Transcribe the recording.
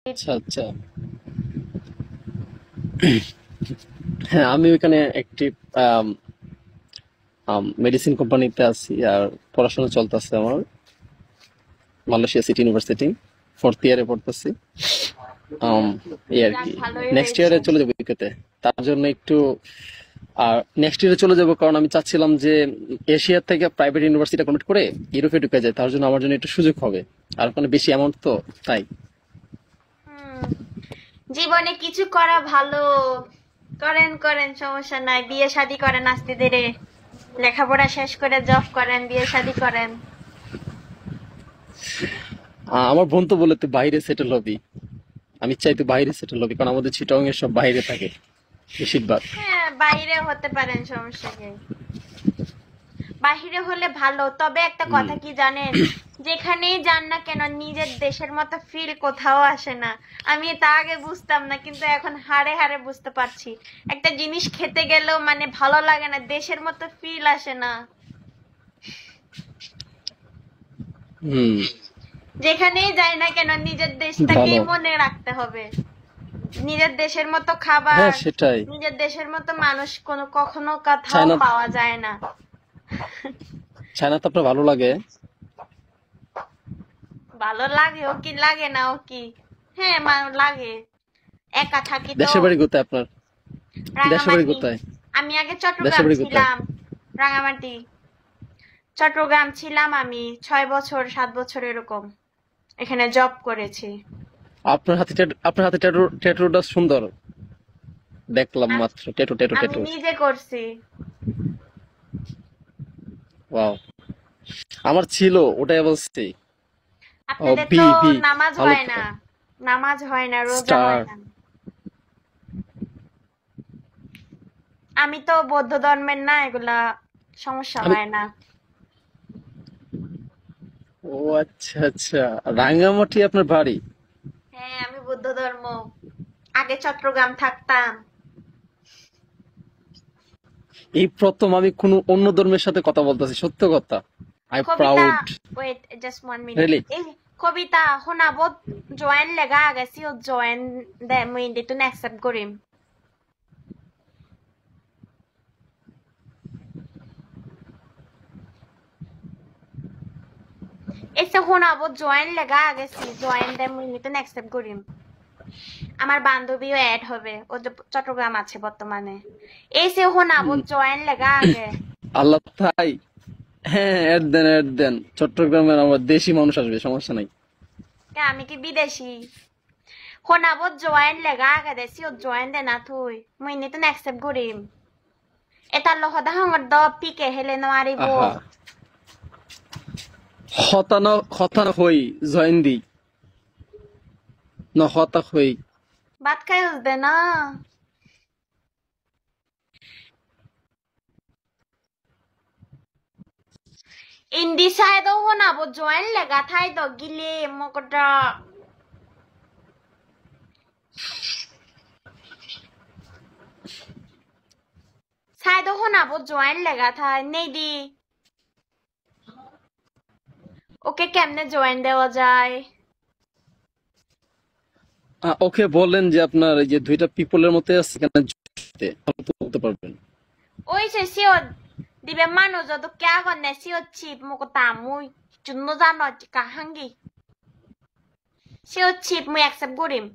আচ্ছা আচ্ছা। হ্যাঁ, আমি ওইখানে একটি মেডিসিন কোম্পানিতে আছি, আর পড়াশোনা চলতেছে আমার মালয়েশিয়া সিটি ইউনিভার্সিটি, ফোর্থ ইয়ারে পড়তেছি। আম, এই আর যাক কি। ভালোই নেক্সট হয়েছে। ইয়ারে চলে যাবো ইউকেতে, তার জন্য একটু। আর নেক্সট ইয়ারে চলে যাবো কারণ আমি চাচ্ছিলাম যে এশিয়ার থেকে প্রাইভেট ইউনিভার্সিটি কনভার্ট করে ইউরোপে ঢুকে যায়, তার জন্য আমার জন্য একটু সুযোগ হবে, আর ওখানে বেশি অ্যামাউন্ট তো, তাই। হুম, জীবনে কিছু করা ভালো। করেন করেন, সমস্যা নাই, বিয়ে শাদী করেন আস্তে ধীরে। লেখাপড়া শেষ করে জব করেন, বিয়ে শাদী করেন। আমার বোন তো বলে তুই বাইরে সেটেল হবি, আমি চাই তুই বাইরে সেটেল হবি, কারণ আমাদের চিটং এর সব বাইরে থাকে বেশিরভাগ। হ্যাঁ, বাইরে হতে পারেন, সমস্যা নেই। বাহিরে হলে ভালো, তবে একটা হুম। কথা কি জানেন, যেখানেই যান না কেন নিজের দেশের মতো ফিল কোথাও আসে না। আমি তা আগে বুঝতাম না, কিন্তু এখন হাড়ে হাড়ে বুঝতে পারছি। একটা জিনিস খেতে গেলেও মানে ভালো লাগে না, দেশের মতো ফিল আসে না। হুম। যেখানেই যাই না কেন নিজের দেশটাকেই ভালো। মনে রাখতে হবে। নিজের দেশের মতো খাবার, হ্যাঁ, সেটাই। নিজের দেশের মতো মানুষ কখনো কোথাও চায়না। পাওয়া যায় না। চায়না তো আপনার ভালো লাগে? ভালো লাগে ও কি, লাগে না ও কি? হ্যাঁ, লাগে। একা থাকি তো। দেশের বাড়ি কোথায় আপনার? দেশের বাড়ি রাঙামাটি। কোথায়? আমি আগে দেশের চট্টগ্রাম বাড়ি কোথায়? ছিলাম। রাঙামাটি। চট্টগ্রাম ছিলাম আমি 6 বছর 7 বছর এরকম। এখানে জব করেছি। আপনার হাতে ট্যাটু, ট্যাটুটা সুন্দর, দেখলাম আ- মাত্র। ট্যাটু ট্যাটু আমি ট্যাটু। নিজে করছি। ওয়াও। আমার ছিল, ওটাই বলছি। ও, আপনাদের বি তো বি। নামাজ ভালো হয় তো। না। নামাজ হয় না, রোজা স্টার। হয় না। আমি তো বৌদ্ধ ধর্মের না, এগুলা সমস্যা আমি, হয় না। ও আচ্ছা আচ্ছা। রাঙ্গামাটি আপনার বাড়ি? হ্যাঁ, আমি বৌদ্ধ ধর্ম। আগে চট্টগ্রাম থাকতাম। এই প্রথম আমি কোনো অন্য ধর্মের সাথে কথা বলতেছি, সত্য কথা। আই কবিতা, proud. Wait just 1 minute. Really. এই কবিতা শুনাবত জয়েন লেগা আগেছি ও জয়েন দে মুই ইন্দিতুন অ্যাকসেপ্ট করিম। এসে শুনাবত জয়েন লেগা আগেছি, জয়েন দে মুই ইন্দিতুন অ্যাকসেপ্ট করিম। আমার বান্ধবীও অ্যাড হবে, ও যে চট্টগ্রাম আছে বর্তমানে। এসে শুনাবত জয়েন লেগা আগে। আল্লাহ তাই। হ্যাঁ, অ্যাড দেন অ্যাড দেন, চট্টগ্রামের আমার দেশি মানুষ আসবে, সমস্যা নাই। কে আমি কি বিদেশি? শুনাবত জয়েন লেগা আগে দেছি ও জয়েন দে না থুই মুই ইন্দিতুন অ্যাকসেপ্ট করিম। এটার লগত হাঙর দ পিকে হেলে নোৱাৰিব। আহা। হতান হই জয়েন দি, হতাশ হই। ভাত খাই উঠবে না। ইন্দি চাই দাও শুনাব জয়েন লেগা ঠাই দ গিলে মকটা। চাই দাও শুনাব জয়েন লেগা ঠাই নেই দি। ওকে কেমনে জয়েন দেওয়া যায়? ওকে বললেন যে আপনার এই যে দুইটা পিপলের মধ্যে আছে এখানে, যুক্তে তো বলতে পারবেন। ওই সে সিও দিবে মানুষ যত ক্যা কন্নে সিও চিপ মকটা মুই চুন্ন জানো কাহাঙ্গি। সিও চিপ মুই অ্যাকসেপ্ট করিম।